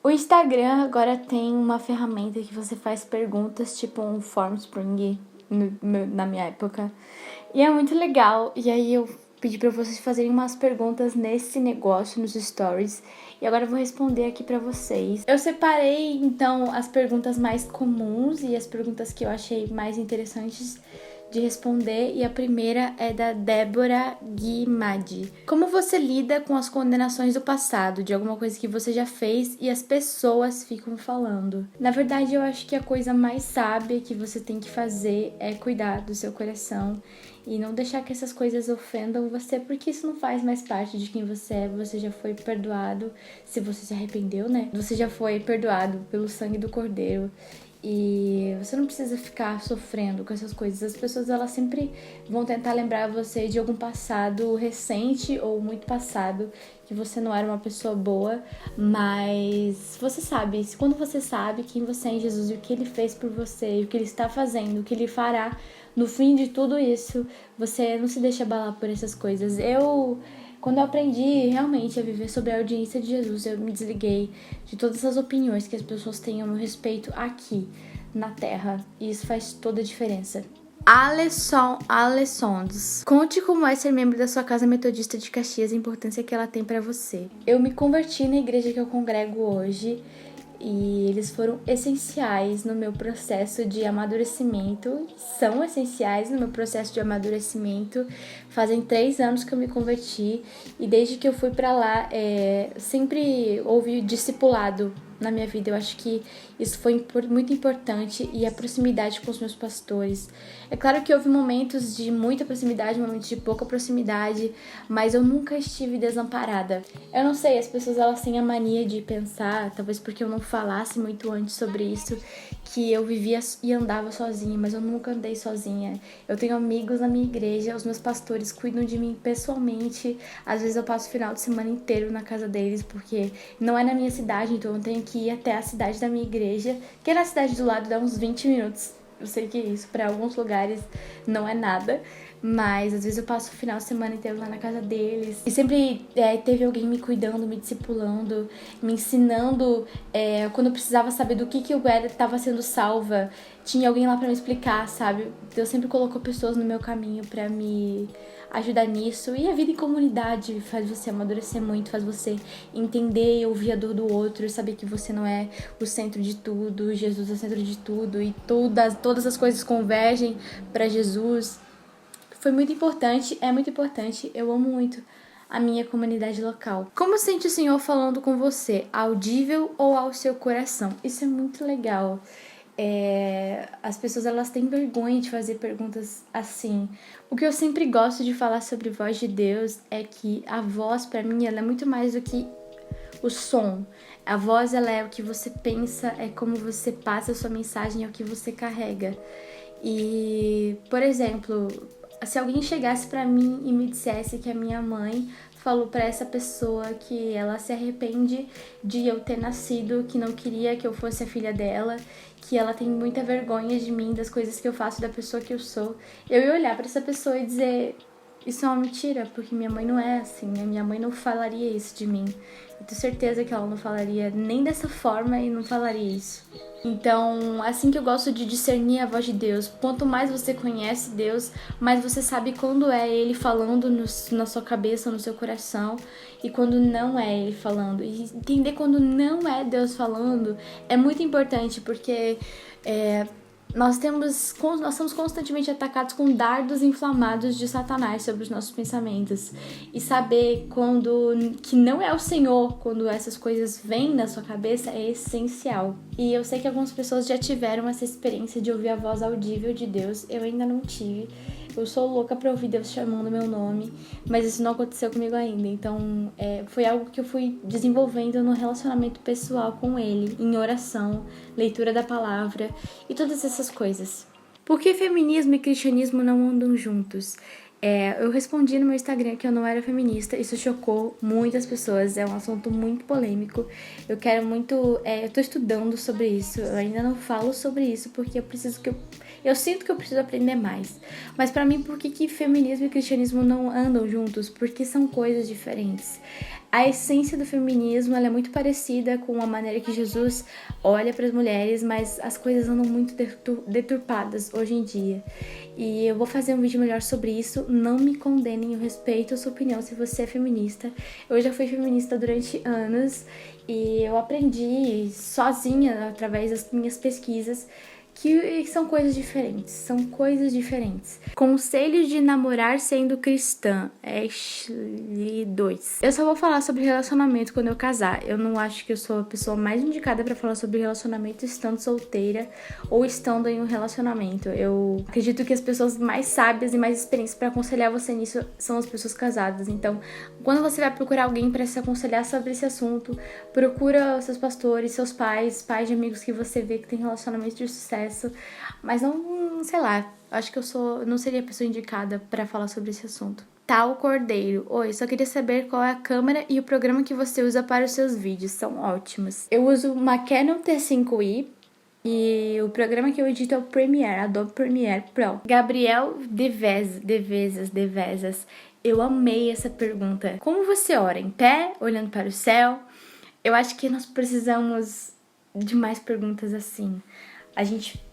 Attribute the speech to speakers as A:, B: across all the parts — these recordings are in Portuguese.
A: O Instagram agora tem uma ferramenta que você faz perguntas, tipo um Formspring na minha época. E é muito legal. E aí eu pedi pra vocês fazerem umas perguntas nesse negócio, nos stories. E agora eu vou responder aqui pra vocês. Eu separei, então, as perguntas mais comuns e as perguntas que eu achei mais interessantes de responder, e a primeira é da Débora Guimadi. Como você lida com as condenações do passado, de alguma coisa que você já fez e as pessoas ficam falando? Na verdade, eu acho que a coisa mais sábia que você tem que fazer é cuidar do seu coração e não deixar que essas coisas ofendam você, porque isso não faz mais parte de quem você é. Você já foi perdoado, se você se arrependeu, né? Você já foi perdoado pelo sangue do Cordeiro. E você não precisa ficar sofrendo com essas coisas. As pessoas, elas sempre vão tentar lembrar você de algum passado recente ou muito passado, que você não era uma pessoa boa, mas você sabe, quando você sabe quem você é em Jesus e o que Ele fez por você, e o que Ele está fazendo, o que Ele fará no fim de tudo isso, você não se deixa abalar por essas coisas. Quando eu aprendi realmente a viver sob a audiência de Jesus, eu me desliguei de todas as opiniões que as pessoas têm a meu respeito aqui na Terra. E isso faz toda a diferença. Alessandros. Conte como é ser membro da sua Casa Metodista de Caxias e a importância que ela tem pra você. Eu me converti na igreja que eu congrego hoje e eles foram essenciais no meu processo de amadurecimento, são essenciais no meu processo de amadurecimento. Fazem 3 anos que eu me converti e desde que eu fui pra lá, sempre houve discipulado na minha vida. Eu acho que isso foi muito importante, e a proximidade com os meus pastores. É claro que houve momentos de muita proximidade, momentos de pouca proximidade, mas eu nunca estive desamparada. Eu não sei, as pessoas, elas têm a mania de pensar, talvez porque eu não falasse muito antes sobre isso, que eu vivia e andava sozinha, mas eu nunca andei sozinha. Eu tenho amigos na minha igreja, os meus pastores cuidam de mim pessoalmente. Às vezes eu passo o final de semana inteiro na casa deles, porque não é na minha cidade, então eu tenho que ir até a cidade da minha igreja, que é na cidade do lado, dá uns 20 minutos. Eu sei que isso para alguns lugares não é nada, mas às vezes eu passo o final de semana inteiro lá na casa deles. E sempre teve alguém me cuidando, me discipulando, me ensinando. Quando eu precisava saber do que eu estava sendo salva, tinha alguém lá pra me explicar, sabe? Deus sempre colocou pessoas no meu caminho pra me ajudar nisso. E a vida em comunidade faz você amadurecer muito, faz você entender e ouvir a dor do outro, saber que você não é o centro de tudo, Jesus é o centro de tudo, e todas as coisas convergem pra Jesus. Foi muito importante, é muito importante, eu amo muito a minha comunidade local. Como sente o Senhor falando com você? Audível ou ao seu coração? Isso é muito legal. As pessoas, elas têm vergonha de fazer perguntas assim. O que eu sempre gosto de falar sobre voz de Deus é que a voz, pra mim, ela é muito mais do que o som. A voz, ela é o que você pensa, é como você passa a sua mensagem, é o que você carrega. E, por exemplo, se alguém chegasse pra mim e me dissesse que a minha mãe falou pra essa pessoa que ela se arrepende de eu ter nascido, que não queria que eu fosse a filha dela, que ela tem muita vergonha de mim, das coisas que eu faço, da pessoa que eu sou, eu ia olhar pra essa pessoa e dizer: isso é uma mentira, porque minha mãe não é assim, né? Minha mãe não falaria isso de mim. Eu tenho certeza que ela não falaria nem dessa forma e não falaria isso. Então, assim que eu gosto de discernir a voz de Deus. Quanto mais você conhece Deus, mais você sabe quando é Ele falando na sua cabeça, no seu coração, e quando não é Ele falando. E entender quando não é Deus falando é muito importante, porque nós somos constantemente atacados com dardos inflamados de Satanás sobre os nossos pensamentos. E saber que não é o Senhor, quando essas coisas vêm na sua cabeça, é essencial. E eu sei que algumas pessoas já tiveram essa experiência de ouvir a voz audível de Deus. Eu ainda não tive. Eu sou louca pra ouvir Deus chamando meu nome, mas isso não aconteceu comigo ainda. Então, foi algo que eu fui desenvolvendo no relacionamento pessoal com Ele, em oração, leitura da palavra e todas essas coisas. Por que feminismo e cristianismo não andam juntos? Eu respondi no meu Instagram que eu não era feminista, isso chocou muitas pessoas, é um assunto muito polêmico. Eu quero muito, eu tô estudando sobre isso, eu ainda não falo sobre isso porque eu sinto que eu preciso aprender mais. Mas pra mim, por que feminismo e cristianismo não andam juntos? Porque são coisas diferentes. A essência do feminismo ela é muito parecida com a maneira que Jesus olha para as mulheres, mas as coisas andam muito deturpadas hoje em dia. E eu vou fazer um vídeo melhor sobre isso. Não me condenem, eu respeito a sua opinião se você é feminista. Eu já fui feminista durante anos e eu aprendi sozinha, através das minhas pesquisas, que são coisas diferentes. Conselhos de namorar sendo cristã, Ashley 2. Eu só vou falar sobre relacionamento quando eu casar. Eu não acho que eu sou a pessoa mais indicada pra falar sobre relacionamento estando solteira ou estando em um relacionamento. Eu acredito que as pessoas mais sábias e mais experientes pra aconselhar você nisso são as pessoas casadas. Então, quando você vai procurar alguém pra se aconselhar sobre esse assunto, procura seus pastores, seus pais de amigos que você vê que tem relacionamento de sucesso. Mas não, sei lá, acho que não seria a pessoa indicada pra falar sobre esse assunto. Tal Cordeiro. Oi, só queria saber qual é a câmera e o programa que você usa para os seus vídeos, são ótimos. Eu uso uma Canon T5i e o programa que eu edito é o Premiere, Adobe Premiere Pro. Gabriel Devezas. Eu amei essa pergunta. Como você ora? Em pé, olhando para o céu? Eu acho que nós precisamos de mais perguntas assim. A gente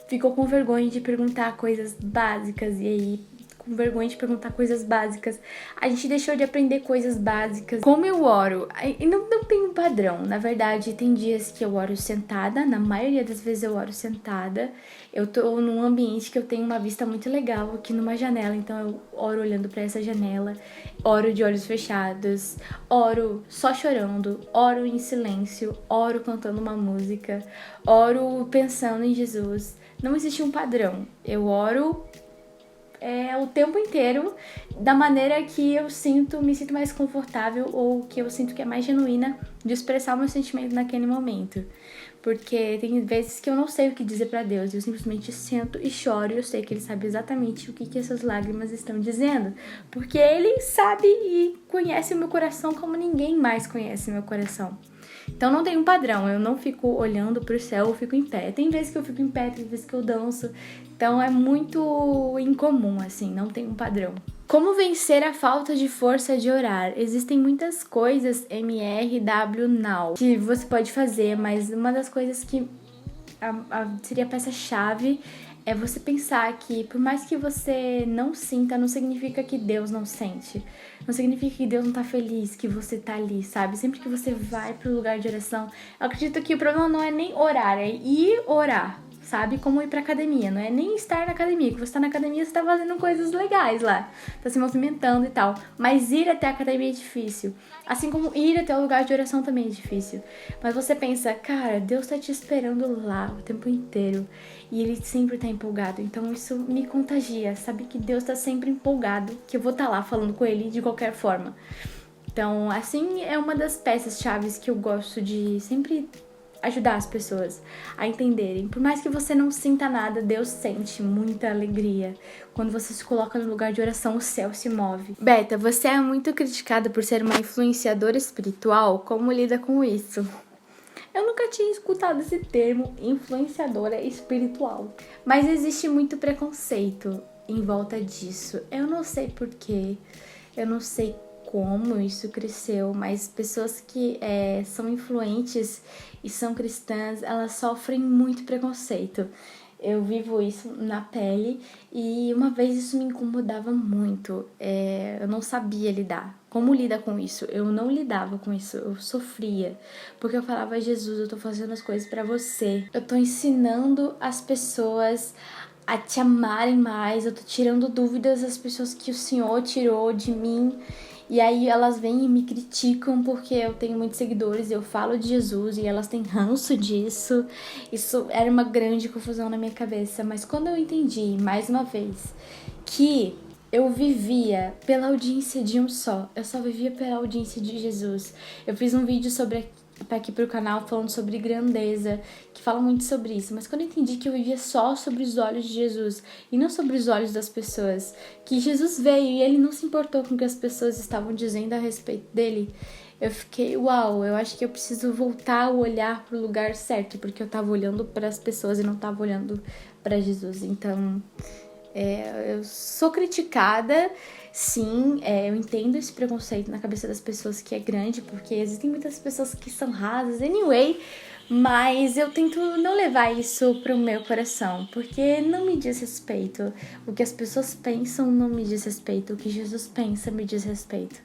A: ficou com vergonha de perguntar coisas básicas e aí, com vergonha de perguntar coisas básicas, a gente deixou de aprender coisas básicas. Como eu oro? E não tem um padrão. Na verdade, tem dias que eu oro sentada, na maioria das vezes eu oro sentada. Eu tô num ambiente que eu tenho uma vista muito legal aqui numa janela, então eu oro olhando pra essa janela, oro de olhos fechados, oro só chorando, oro em silêncio, oro cantando uma música, oro pensando em Jesus. Não existe um padrão. Eu oro o tempo inteiro da maneira que eu me sinto mais confortável ou que eu sinto que é mais genuína de expressar o meu sentimento naquele momento. Porque tem vezes que eu não sei o que dizer pra Deus, eu simplesmente sento e choro e eu sei que Ele sabe exatamente o que essas lágrimas estão dizendo. Porque Ele sabe e conhece o meu coração como ninguém mais conhece o meu coração. Então não tem um padrão, eu não fico olhando pro céu, eu fico em pé. Tem vezes que eu fico em pé, tem vezes que eu danço. Então é muito incomum, assim, não tem um padrão. Como vencer a falta de força de orar? Existem muitas coisas MRW Now que você pode fazer, mas uma das coisas que seria a peça-chave é você pensar que por mais que você não sinta, não significa que Deus não sente. Não significa que Deus não tá feliz, que você tá ali, sabe? Sempre que você vai pro lugar de oração, eu acredito que o problema não é nem orar, é ir orar, sabe? Como ir pra academia, não é nem estar na academia, que você tá na academia, você tá fazendo coisas legais lá, tá se movimentando e tal, mas ir até a academia é difícil, assim como ir até o lugar de oração também é difícil, mas você pensa, cara, Deus tá te esperando lá o tempo inteiro, e Ele sempre tá empolgado, então isso me contagia, sabe que Deus tá sempre empolgado, que eu vou estar lá falando com Ele de qualquer forma. Então, assim, é uma das peças-chaves que eu gosto de sempre ajudar as pessoas a entenderem. Por mais que você não sinta nada, Deus sente muita alegria. Quando você se coloca no lugar de oração, o céu se move. Beta, você é muito criticada por ser uma influenciadora espiritual. Como lida com isso? Eu nunca tinha escutado esse termo, influenciadora espiritual. Mas existe muito preconceito em volta disso. Eu não sei porquê, eu não sei como isso cresceu, mas pessoas que são influentes e são cristãs, elas sofrem muito preconceito. Eu vivo isso na pele e uma vez isso me incomodava muito. Eu não sabia lidar. Como lida com isso? Eu não lidava com isso, eu sofria. Porque eu falava, Jesus, eu tô fazendo as coisas pra você. Eu tô ensinando as pessoas a te amarem mais, eu tô tirando dúvidas das pessoas que o Senhor tirou de mim. E aí elas vêm e me criticam porque eu tenho muitos seguidores e eu falo de Jesus e elas têm ranço disso. Isso era uma grande confusão na minha cabeça. Mas quando eu entendi, mais uma vez, que eu vivia pela audiência de um só. Eu só vivia pela audiência de Jesus. Eu fiz um vídeo sobre aqui pro canal falando sobre grandeza, que fala muito sobre isso. Mas quando eu entendi que eu vivia só sobre os olhos de Jesus e não sobre os olhos das pessoas, que Jesus veio e ele não se importou com o que as pessoas estavam dizendo a respeito dele, eu fiquei, uau, eu acho que eu preciso voltar o olhar pro lugar certo, porque eu tava olhando para as pessoas e não tava olhando para Jesus. Então, eu sou criticada, sim, eu entendo esse preconceito na cabeça das pessoas que é grande, porque existem muitas pessoas que são rasas, anyway, mas eu tento não levar isso pro meu coração, porque não me diz respeito. O que as pessoas pensam não me diz respeito, o que Jesus pensa me diz respeito.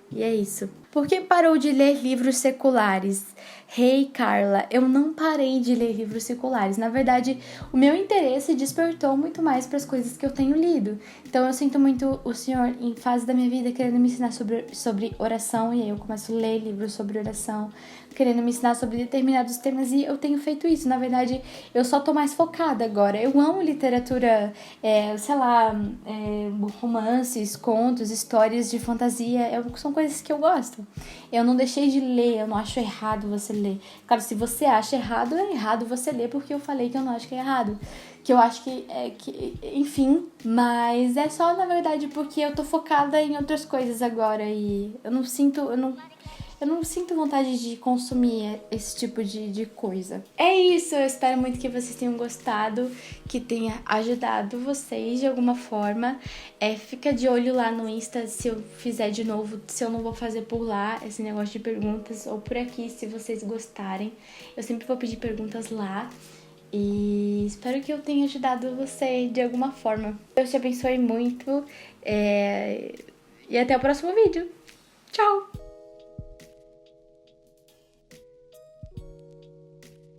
A: E é isso. Por que parou de ler livros seculares? Hey, Carla, eu não parei de ler livros seculares. Na verdade, o meu interesse despertou muito mais para as coisas que eu tenho lido. Então, eu sinto muito o Senhor em fase da minha vida querendo me ensinar sobre oração. E aí eu começo a ler livros sobre oração, querendo me ensinar sobre determinados temas. E eu tenho feito isso. Na verdade, eu só tô mais focada agora. Eu amo literatura, romances, contos, histórias de fantasia. São coisas que eu gosto. Eu não deixei de ler, eu não acho errado você ler. Claro, se você acha errado, é errado você ler, porque eu falei que eu não acho que é errado. Que eu acho enfim, mas é só, na verdade, porque eu tô focada em outras coisas agora e eu não sinto vontade de consumir esse tipo de coisa. É isso, eu espero muito que vocês tenham gostado, que tenha ajudado vocês de alguma forma. Fica de olho lá no Insta se eu fizer de novo, se eu não vou fazer por lá esse negócio de perguntas, ou por aqui se vocês gostarem. Eu sempre vou pedir perguntas lá. E espero que eu tenha ajudado você de alguma forma. Deus te abençoe muito. E até o próximo vídeo. Tchau!